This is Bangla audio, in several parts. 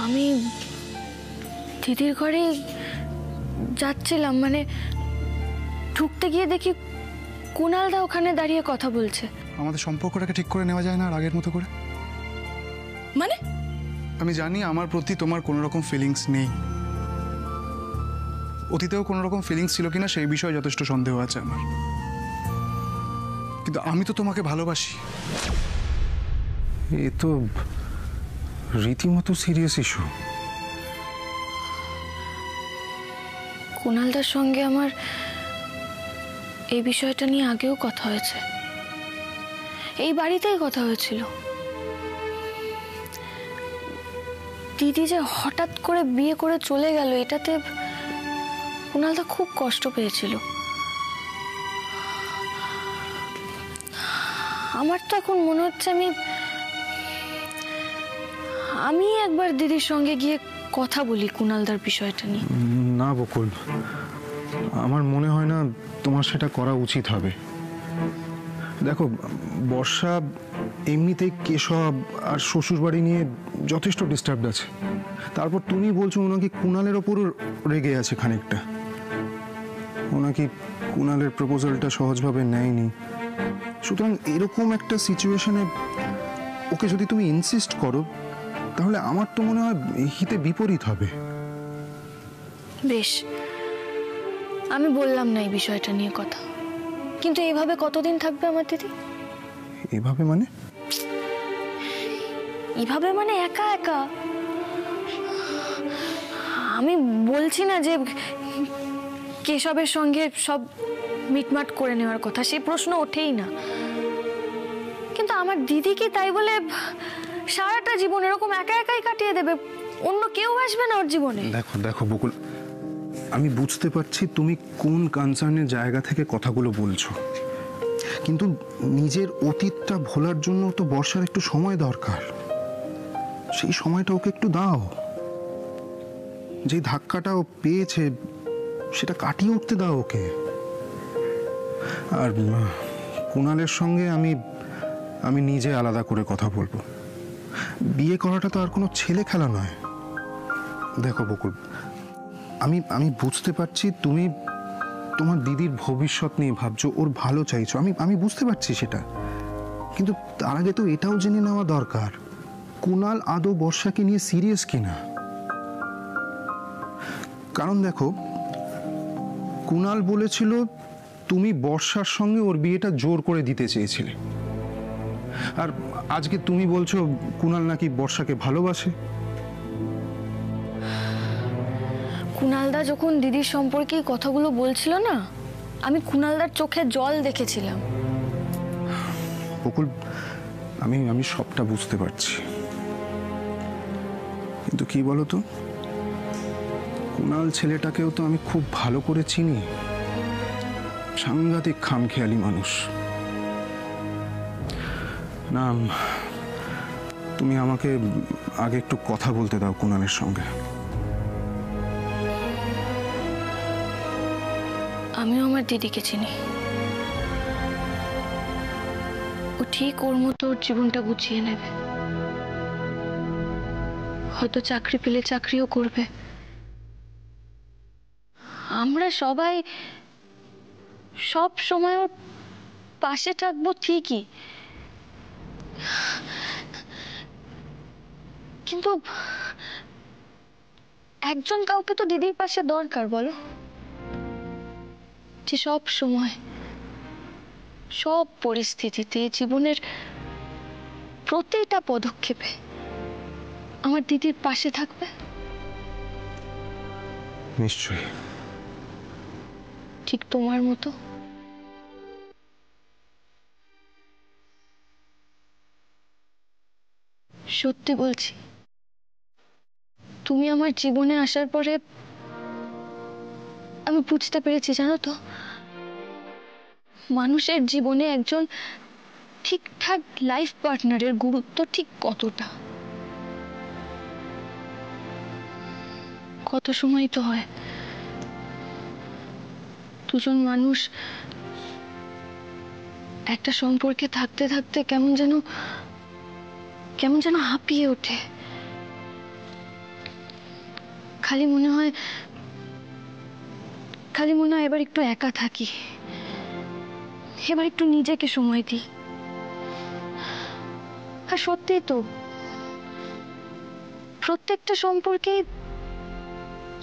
আমি দিদির ঘরে যাচ্ছিলাম, মানে ঢুকতে গিয়ে দেখি কুণালদা ওখানে দাঁড়িয়ে কথা বলছে। আমাদের সম্পর্কটাকে ঠিক করে নেওয়া যায় না আর আগের মতো করে? মানে আমি জানি আমার প্রতি তোমার কোনো রকম ফিলিংস নেই, অতীতেও কোনো রকম ফিলিংস ছিল কিনা সেই বিষয়ে যথেষ্ট সন্দেহ আছে আমার, কিন্তু আমি তো তোমাকে ভালোবাসি। এ তো রীতিমতো সিরিয়াস ইস্যু। কুণালদার সঙ্গে আমার এই বিষয়টা নিয়ে আগেও কথা হয়েছে, এই বাড়িতেই কথা হয়েছিল। দিদি যে হঠাৎ করে বিয়ে করে চলে গেল, এটাতে কুণালদা খুব কষ্ট পেয়েছিল। আমার তো এখন মনে হচ্ছে আমি একবার দিদির সঙ্গে গিয়ে কথা বলি কুণালদার বিষয়টা নিয়ে। না বকুল, আমার মনে হয় না তোমার সেটা করা উচিত হবে। দেখো, বর্ষা এমনিতেই কেশব আর শ্বশুরবাড়ি নিয়ে যথেষ্ট ডিস্টার্বড আছে, তারপর তুমি বলছো ওনাকে কুণালের ওপরও রেগে আছে খানিকটা। ওনাকে কুণালের প্রপোজালটা সহজভাবে নেয়নি, সুতরাং এরকম একটা সিচুয়েশনে ওকে যদি তুমি ইনসিস্ট করো তাহলে আমার তো মনে হয় হিতে বিপরীত হবে। বেশ, আমি বললাম না এই বিষয়টা নিয়ে কথা, কিন্তু এইভাবে কতদিন থাকবে আমার দিদি? এভাবে মানে? এইভাবে মানে একা একা। আমি বলছি না যে কেশবের সঙ্গে সব মিটমাট করে নেওয়ার কথা, সেই প্রশ্ন ওঠেই না, কিন্তু আমার দিদি কি তাই বলে সারাটা জীবন এরকম একা একাই কাটিয়ে দেবে? অন্য কেউ আসবে না ওর জীবনে? দেখো দেখো বকুল, আমি বুঝতে পারছি তুমি কোন কনসার্নের জায়গা থেকে কথাগুলো বলছো, কিন্তু নিজের অতীতটা ভোলার জন্য তো বর্ষার একটু সময় দরকার। সেই সময়টা ওকে একটু দাও। যে ধাক্কাটা ও পেয়েছে সেটা কাটিয়ে উঠতে দাও ওকে। আর কুণালের সঙ্গে আমি নিজে আলাদা করে কথা বলবো। বিয়ে করাটা তো আর কোনো ছেলে খেলা নয়। দেখো বকুল, আমি বুঝতে পারছি তুমি তোমার দিদির ভবিষ্যৎ নিয়ে ভাবছো, ওর ভালো চাইছো, আমি বুঝতে পারছি সেটা, কিন্তু তার আগে তো এটাও জেনে নেওয়া দরকার কুণাল আদৌ বর্ষাকে নিয়ে সিরিয়াস কিনা। কারণ দেখো, কুণাল বলেছিল তুমি বর্ষার সঙ্গে ওর বিয়েটা জোর করে দিতে চেয়েছিলে, আর আজকে তুমি বলছো কুণাল নাকি বর্ষাকে ভালোবাসে। কুণালদা যখন দিদির সম্পর্কে এই কথাগুলো বলছিল না, আমি কুণালদার চোখে জল দেখেছিলাম। বকুল, আমি সবটা বুঝতে পারছি, কিন্তু কি বলতো, কুণাল ছেলেটাকেও তো আমি খুব ভালো করে চিনি। সাংঘাতিক খামখেয়ালি মানুষ। না, তুমি আমাকে আগে একটু কথা বলতে দাও কুণালের সঙ্গে। আমিও আমার দিদিকে চিনি, ও ঠিক ওর মতো ওর জীবনটা গুছিয়ে নেবে। হয়তো চাকরি পেলে চাকরিও করবে। আমরা সবাই সব সময় ওর পাশে থাকবো ঠিকই, কিন্তু একজন কাউকে তো দিদির পাশে দরকার, বলো, যে সব সময় সব পরিস্থিতিতে জীবনের প্রতিটা পদক্ষেপে আমার দিদির পাশে থাকবে। নিশ্চয়ই। ঠিক তোমার মতো। সত্যি বলছি, তুমি আমার জীবনে আসার পরে আমি বুঝতে পেরেছি, জানো তো, মানুষের জীবনে একজন ঠিকঠাক লাইফ পার্টনারের গুরুত্ব ঠিক কতটা। কত সময় তো হয় দুজন মানুষ একটা সম্পর্কে থাকতে থাকতে কেমন যেন হাঁপিয়ে ওঠে, খালি মনে হয় এবার একটু একা থাকি, এবার একটু নিজেকে সময় দিই। আর সত্যিই তো প্রত্যেকটা সম্পর্কে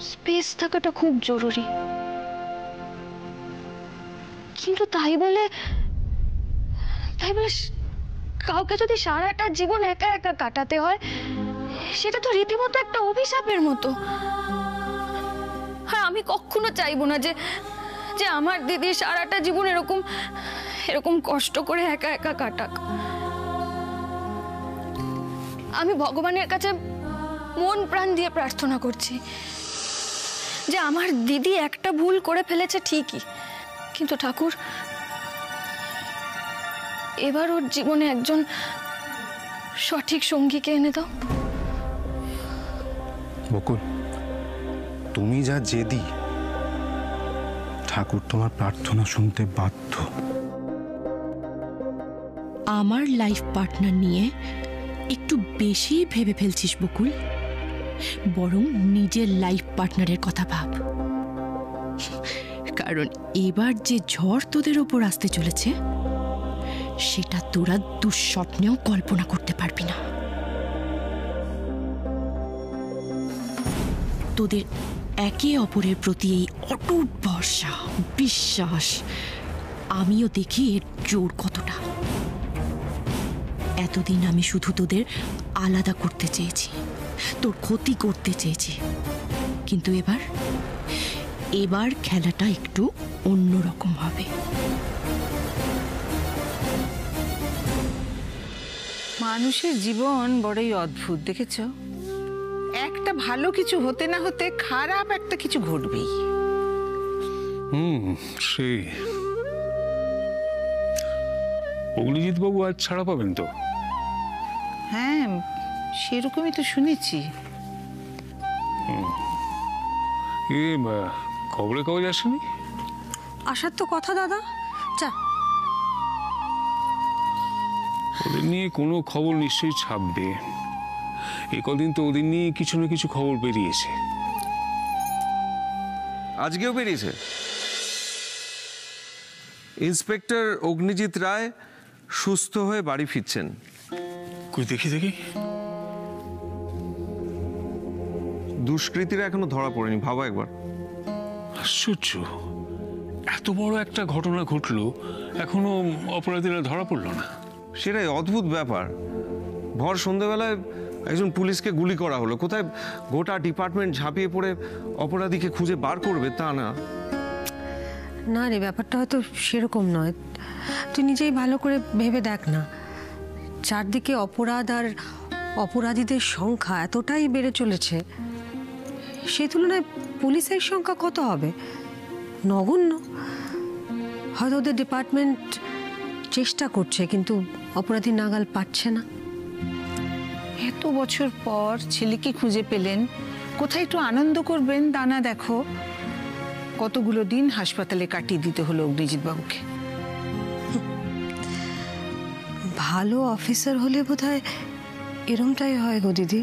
স্পেস থাকাটা খুব জরুরি। কিন্তু তাই বলে কাউকে যদি সারাটা জীবন একা একা কাটাতে হয়, সেটা তো রীতিমতো একটা অভিশাপের মতো। আর আমি কখনো চাইবো না যে আমার দিদি সারাটা জীবন এরকম কষ্ট করে একা একা কাটাক। আমি ভগবানের কাছে মন প্রাণ দিয়ে প্রার্থনা করছি যে আমার দিদি একটা ভুল করে ফেলেছে ঠিকই, কিন্তু ঠাকুর এবার ওর জীবনে একজন সঠিক সঙ্গীকে এনে দাও। বকুল, তুমি যা জেদি, ঠাকুর তোমার প্রার্থনা শুনতে বাধ্য। আমার লাইফ পার্টনার নিয়ে একটু বেশি ভেবে ফেলছিস বকুল, বরং নিজের লাইফ পার্টনারের কথা ভাব। কারণ এবার যে ঝড় তোদের ওপর আসতে চলেছে, সেটা তোরা দুঃস্বপ্নেও কল্পনা করতে পারবি না। তোদের একে অপরের প্রতি এই অটুট ভরসা, বিশ্বাস, আমিও দেখি এর জোর কতটা। এতদিন আমি শুধু তোদের আলাদা করতে চেয়েছি, তোর ক্ষতি করতে চেয়েছি, কিন্তু এবার খেলাটা একটু অন্যরকম হবে। মানুষের জীবন বড়ই অদ্ভুত, দেখেছো? একটা ভালো কিছু হতে না হতে খারাপ একটা কিছু ঘটবেই। সেই অগ্নিজিৎ বাবু আজ ছাড়া পাবেন তো? হ্যাঁ, সেরকমই তো শুনেছি। খবরে কাগজ আসেনি? আসার তো কথা দাদা। যা, ওদের নিয়ে কোনো খবর নিশ্চয়ই ছাপবে। এ কদিন তো ওদের নিয়ে কিছু না কিছু খবর বেরিয়েছে। আজকেও বেরিয়েছে। ইন্সপেক্টর অগ্নিজিৎ রায় সুস্থ হয়ে বাড়ি ফিরছেন। কই দেখি। দুষ্কৃতীরা এখনো ধরা পড়েনি, ভাবো একবার। আশ্চর্য, এত বড় একটা ঘটনা ঘটলো, এখনো অপরাধীরা ধরা পড়লো না। সেটাই অদ্ভুত ব্যাপার। ভর সন্ধ্যেবেলায় একজন পুলিশকে গুলি করা হলো। কোথায় গোটা ডিপার্টমেন্ট ঝাঁপিয়ে পড়ে অপরাধীকে খুঁজে বার করবে তা না। না রে, ব্যাপারটা হয়তো সেরকম নয়। তুই নিজেই ভালো করে ভেবে দেখ না, চারদিকে অপরাধ আর অপরাধীদের সংখ্যা এতটাই বেড়ে চলেছে, সেই তুলনায় পুলিশের সংখ্যা কত হবে? নগণ্য। হয়তো ওদের ডিপার্টমেন্ট চেষ্টা করছে, কিন্তু অপরাধী নাগাল পাচ্ছে না। এত বছর পর ছেলেকে খুঁজে পেলেন, কোথায় একটু আনন্দ করবেন তা না দেখো। কতগুলো দিন হাসপাতালে কাটিয়ে দিতে হলো অগ্নিজিৎ বাবুকে। ভালো অফিসার হলে বোধহয় এরমটাই হয় গো দিদি।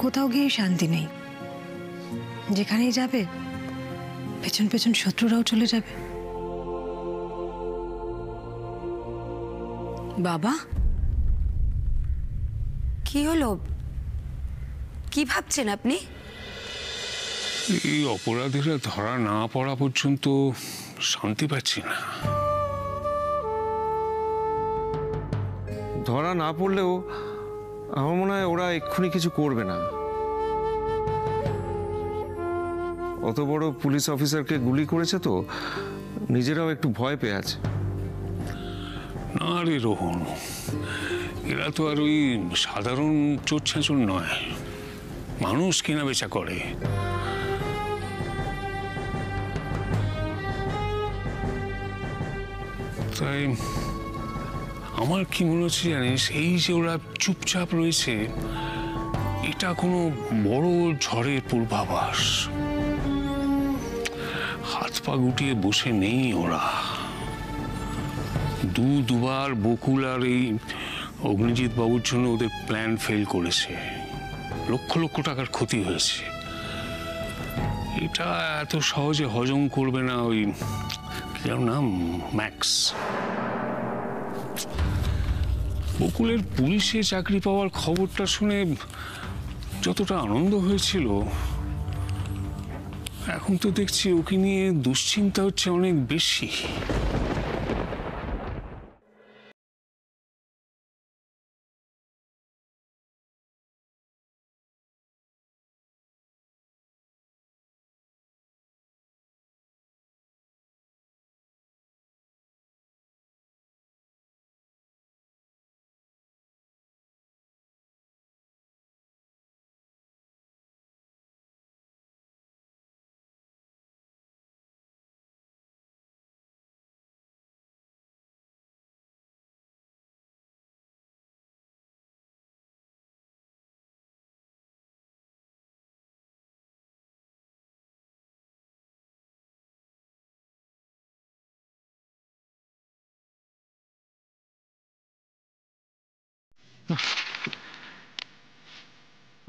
কোথাও গিয়ে শান্তি নেই, যেখানেই যাবে পেছন পেছন শত্রুরাও চলে যাবে। বাবা, কি হলো? কি ভাবছেন আপনি? এই অপরাধীরা ধরা না পড়া পর্যন্ত শান্তি পাচ্ছি না। ধরা না পড়লেও আমার মনে হয় ওরা এক্ষুনি কিছু করবে না। অত বড় পুলিশ অফিসারকে গুলি করেছে তো, নিজেরাও একটু ভয় পেয়ে আছে। না রে রোহন, এরা তো আর ওই সাধারণ চোর ছেঁচড় নয়, মানুষ কেনা বেচা করে। তাই আমার কি মনে হচ্ছে জানিস, এই যে ওরা চুপচাপ রয়েছে, এটা কোনো বড় ঝড়ের পূর্বাভাস। হাত পা গুটিয়ে বসে নেই ওরা। দুবার বকুল আর এই অগ্নিজিৎ বাবুর জন্য ওদের প্ল্যান ফেল করেছে, লক্ষ লক্ষ টাকার ক্ষতি হয়েছে। এটা এত সহজে হজম করবে না ওই কি যেন নাম, ম্যাক্স। বকুলের পুলিশে চাকরি পাওয়ার খবরটা শুনে যতটা আনন্দ হয়েছিল, এখন তো দেখছি ওকে নিয়ে দুশ্চিন্তা হচ্ছে অনেক বেশি।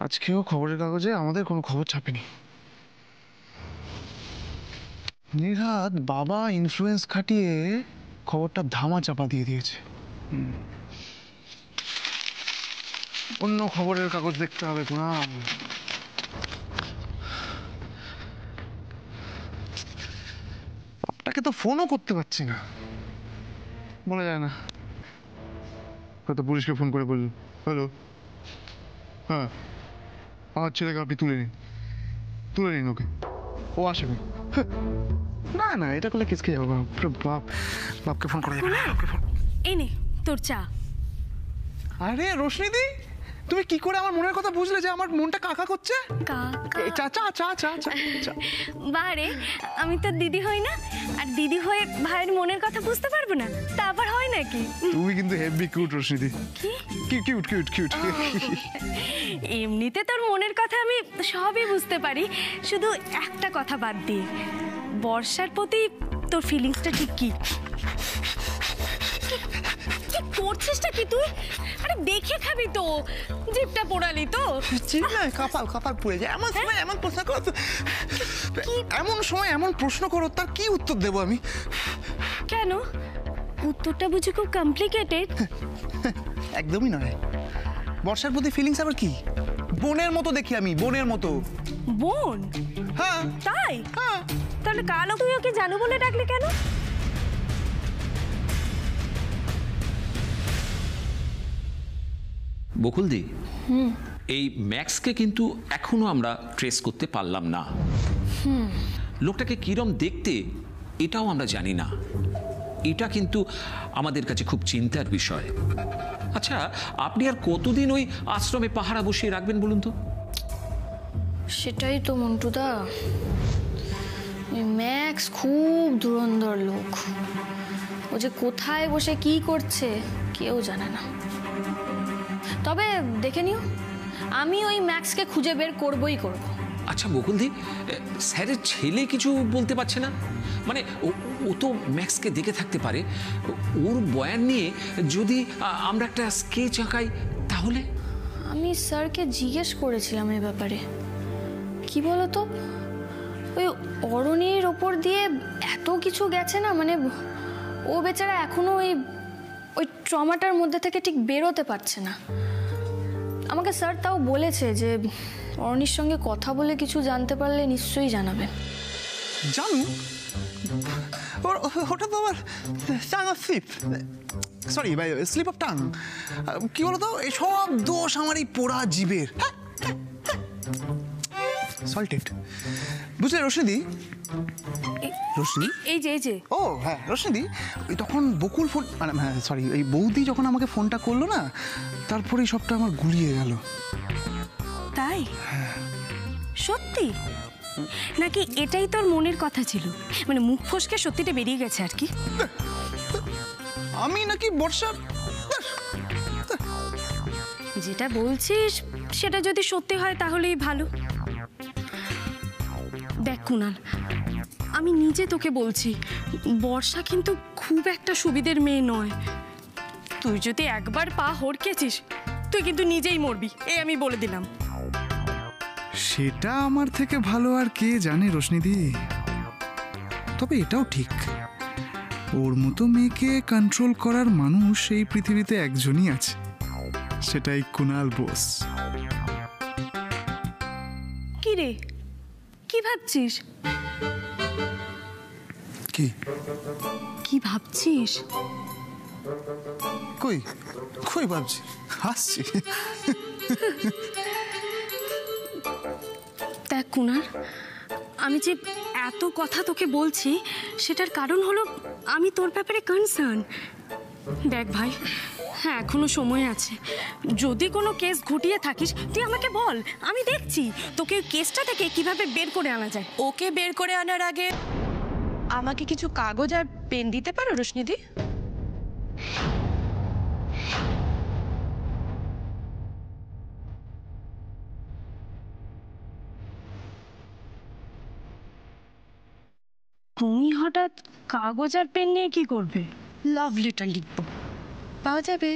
আজকেও খবরের কাগজে আমাদের কোনো খবর ছাপেনি। নির্ঘাত বাবা ইনফ্লুয়েন্স খাটিয়ে খবরটা ধামা চাপা দিয়ে দিয়েছে। অন্য খবরের কাগজ দেখতে হবে কুনাল। আপনাকে তো ফোনও করতে পারছি না, বলা যায় না। হয়তো পুলিশকে ফোন করে বলল, হ্যালো, হ্যাঁ আমার ছেলেকে আপনি তুলে নিন ওকে, ও আসবে। না না, এটা করলে কিসকে যাবো, বাপকে ফোন করে যাবে। এই নে তোর চা। আরে রোশনিদি, তুমি কি করে আমার মনের কথা বুঝলে যে আমার মনটা কাকা করছে? চা চা চা চা চা। বারে, আমি তো দিদি হই না, আর দিদি হয়ে ভাইয়ের মনের কথা বুঝতে পারবো না, তা আবার হয় নাকি? তুমি কিন্তু হেভি কিউট রোশনিদি। Cute cute cute. এমনিতে তোর মনের কথা আমি সবই বুঝতে পারি, শুধু একটা কথা বাদ দিয়ে, বর্ষার প্রতি তোর ফিলিংসটা ঠিক কি? করছিসটা কি তুই? আরে দেখে খাবি তো, জিপটা পোড়ালি তো। কপাল পুড়ে যায় এমন সময় এমন প্রশ্ন করো, এমন সময় এমন প্রশ্ন করো, তার কি উত্তর দেবো আমি? কেন, উত্তরটা বুঝি খুব কমপ্লিকেটেড? একদমই নয়। বর্ষার প্রতি ফিলিংস আবার কি? বোনের মতো দেখি আমি, বোনের মতো। বোন? হ্যাঁ। তাই? হ্যাঁ। তাহলে কালো তুই ওকে জানু বলে ডাকলি কেন? বকুলদি, এই ম্যাক্সকে কিন্তু এখনো আমরা ট্রেস করতে পারলাম না। লোকটাকে কিরম দেখতে এটাও আমরা জানি না। এটা কিন্তু আমাদের কাছে খুব চিন্তার বিষয়। আচ্ছা, আপনি আর কতদিন ওই আশ্রমে পাহারা বসিয়ে রাখবেন বলুন তো? সেটাই তো মন্টুদা, ম্যাক্স খুব ধুরন্ধর লোক। ও যে কোথায় বসে কি করছে কেউ জানে না। তবে দেখে নিও, আমি ওই ম্যাক্সকে খুঁজে বের করবই করব। আচ্ছা বকুলদি, স্যারের ছেলে কিছু বলতে পারছে না? মানে ও তো ম্যাক্সকে দেখে থাকতে পারে। ওর বয়ান নিয়ে যদি আমরা একটা স্কেচ আঁকাই তাহলে? আমি স্যারকে জিজ্ঞেস করেছিলাম এই ব্যাপারে। কি বলতো, ওই অরণির ওপর দিয়ে এত কিছু গেছে না, মানে ও বেচারা এখনো ওই ট্রমাটার মধ্যে থেকে ঠিক বেরোতে পারছে না। আমাকে স্যার তাও বলেছে যে অরণির সঙ্গে কথা বলে কিছু জানতে পারলে নিশ্চয়ই জানাবেন। জানো, ওটা তো আমার সরি ভাই, স্লিপ অফ টাং। কি বলতো, এই সব দোষ আমার এই পোড়া জীবের। সল্টেড, বুঝলে রোশনিদি? রোশনি, এই যে ও হ্যাঁ রোশনিদি, ওই তখন বকুল ফোন, মানে হ্যাঁ সরি, এই বৌদি যখন আমাকে ফোনটা করলো না, তারপরেই সবটা আমার গুলিয়ে গেল। তাই? সত্যি নাকি এটাই তোর মনের কথা ছিল? মানে মুখ ফসকে সত্যিটা বেরিয়ে গেছে আর কি? আমি নাকি বর্ষা? যেটা বলছিস সেটা যদি সত্যি হয় তাহলেই ভালো। দেখ কুনাল, আমি নিজে তোকে বলছি, বর্ষা কিন্তু খুব একটা সুবিধের মেয়ে নয়। তুই যদি একবার পা হড়কেছিস তুই কিন্তু নিজেই মরবি, এই আমি বলে দিলাম। সেটা আমার থেকে ভালো আর কে জানে রোশনিদি। তবে এটাও ঠিক, ওর মতো মেয়েকে কন্ট্রোল করার মানুষ এই পৃথিবীতে একজনই আছে, সেটাই কুনাল বোস। কি রে, কি ভাবছিস? কি কি ভাবছিস? কই কই ভাবছি, হাসছি। দেখ কুনাল, আমি যে এত কথা তোকে বলছি সেটার কারণ হলো আমি তোর ব্যাপারে কনসার্ন। দেখ ভাই, হ্যাঁ এখনো সময় আছে। যদি কোনো কেস ঘটিয়ে থাকিস তুই আমাকে বল, আমি দেখছি তোকে কেসটা থেকে কিভাবে বের করে আনা যায়। ওকে বের করে আনার আগে আমাকে কিছু কাগজ আর পেন দিতে পারো রোশনিদি? তুমি হঠাৎ কাগজ আর পেন নিয়ে কি করবে? লাভ লেটার লিখবো, পাওয়া যাবে?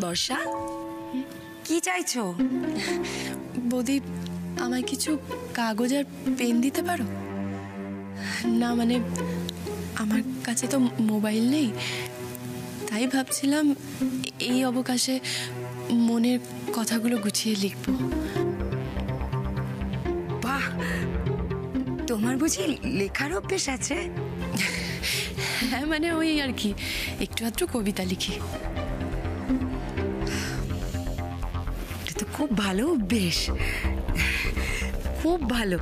বর্ষা, কি চাইছো? বৌদি, আমায় কিছু কাগজ আর পেন দিতে পারো? না মানে আমার কাছে তো মোবাইল নেই, তাই ভাবছিলাম এই অবকাশে মনের কথাগুলো গুছিয়ে লিখবো। বাহ, তোমার বুঝি লেখার অভ্যেস আছে? হ্যাঁ মানে ওই আর কি, একটু আধটু কবিতা লিখি। এটা তো খুব ভালো অভ্যেস, খুব ভালো।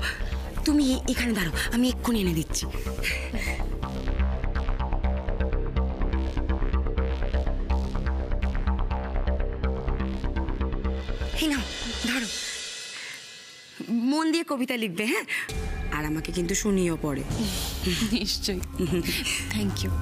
তুমি এখানে দাঁড়াও, আমি এক্ষুনি এনে দিচ্ছি। নাও ধরো, মন দিয়ে কবিতা লিখবে, হ্যাঁ? আর আমাকে কিন্তু শুনিও পড়ে। নিশ্চয়ই, থ্যাংক ইউ।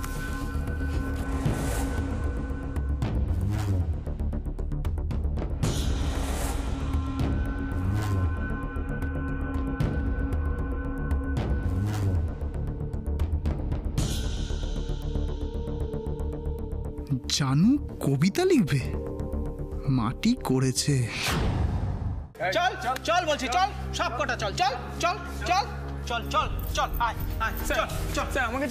জানু কবিতা লিখবে? মাটি করেছে। চল চল বলছি, চল সব কটা চল চল চল চল চল চল চল আয় আয় চল চল। স্যার আমাকে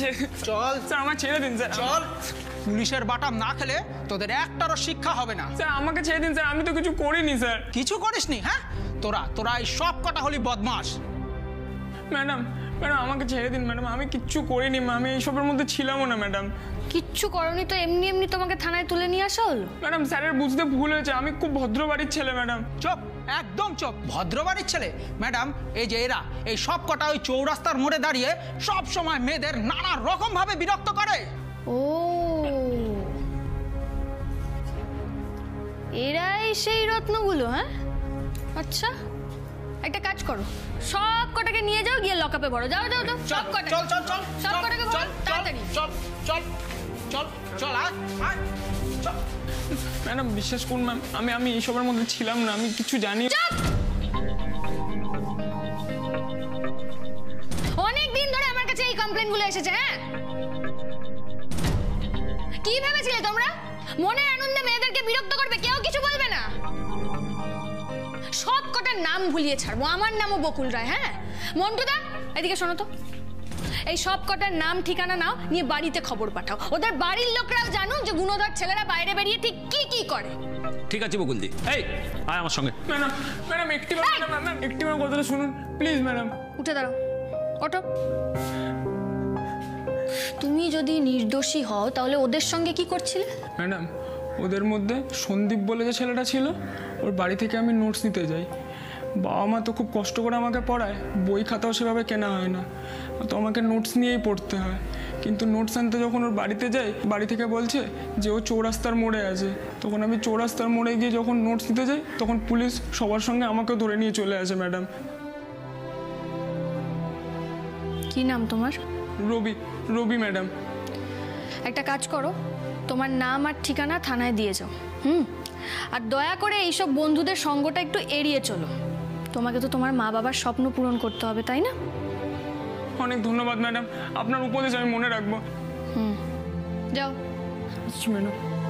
চল স্যার আমাকে ছেড়ে দিন স্যার। চল, পুলিশের বাটাম না খেলে তোদের একটারও শিক্ষা হবে না। স্যার আমাকে ছেড়ে দিন স্যার, আমি তো কিছু করিনি স্যার। কিছু করিসনি? হ্যাঁ, তোরা এই সব কটা হলি বদমাস। ম্যাডাম ম্যাডাম আমাকে ছেড়ে দিন ম্যাডাম, আমি কিচ্ছু করিনি, আমি এইসবের মধ্যে ছিলামও না ম্যাডাম। কিচ্ছু করনি তো এমনি এমনি তোমাকে থানায় তুলে নিয়ে আসা হলো? ম্যাডাম স্যারের বুঝতে ভুল হয়েছে, আমি খুব ভদ্র বাড়ির ছেলে ম্যাডাম। চুপ, একদম চুপ। ভদ্র বাড়ির ছেলে? ম্যাডাম এই যে এরা, এই সব কটা ওই চৌরাস্তার মোড়ে দাঁড়িয়ে সব সময় মেয়েদের নানা রকম ভাবে বিরক্ত করে। ও, এরাই সেই রত্নগুলো? হ্যাঁ আচ্ছা, একটা কাজ করো, সব কটাকে নিয়ে যাও, গিয়ে লকআপে ভরো। যাও যাও যাও, সব কটা। চল চল চল সব কটাকে ভরো তাড়াতাড়ি। চল চল চল চল আয় আয় চল। ম্যাডাম বিশ্বাস করুন ম্যাম, আমি এইসবের মধ্যে ছিলাম না, আমি কিছু জানি। অনেক দিন ধরে আমার কাছে এই কমপ্লেনগুলো এসেছে। হ্যাঁ, কি ভেবেছিলে তোমরা মনের আনন্দে মেয়েদেরকে বিরক্ত করবে, কেউ কিছু বলবে না? সব কটার নাম ভুলিয়ে ছাড়বো, আমার নামও বকুল রায়। হ্যাঁ মন্টুদা, এদিকে শোনো তো, এই সব কটার নাম ঠিকানা নাও, নিয়ে বাড়িতে খবর পাঠাও। ওদের বাড়ির লোকরাও জানুন যে গুণধর ছেলেরা বাইরে বেরিয়ে ঠিক কি কি করে। ঠিক আছে বকুলদি, এই আয় আমার সঙ্গে। ম্যাডাম ম্যাডাম একটিবার কথাটা শুনুন প্লিজ ম্যাডাম। উঠে দাঁড়াও, ওঠো। তুমি যদি নির্দোষী হও তাহলে ওদের সঙ্গে কি করছিলে? ম্যাডাম ওদের মধ্যে সন্দীপ বলে যে ছেলেটা ছিল, ওর বাড়ি থেকে আমি নোটস নিতে যাই। বাবা মা তো খুব কষ্ট করে আমাকে পড়ায়, বই খাতাও সেভাবে কেনা হয় না, তো আমাকে নোটস নিয়েই পড়তে হয়। কিন্তু নোটস আনতে যখন ওর বাড়িতে যাই, বাড়ি থেকে বলছে যে ও চৌরাস্তার মোড়ে আছে। তখন আমি চৌরাস্তার মোড়ে গিয়ে যখন নোটস নিতে যাই, তখন পুলিশ সবার সঙ্গে আমাকেও ধরে নিয়ে চলে আসে ম্যাডাম। কি নাম তোমার? রবি ম্যাডাম। একটা কাজ করো, তোমার নাম আর ঠিকানা থানায় দিয়ে যাও। আর দয়া করে এইসব বন্ধুদের সঙ্গটা একটু এড়িয়ে চলো। তোমাকে তো তোমার মা বাবার স্বপ্ন পূরণ করতে হবে, তাই না? অনেক ধন্যবাদ ম্যাডাম, আপনার উপদেশ আমি মনে রাখবো। যাও। ম্যাডাম।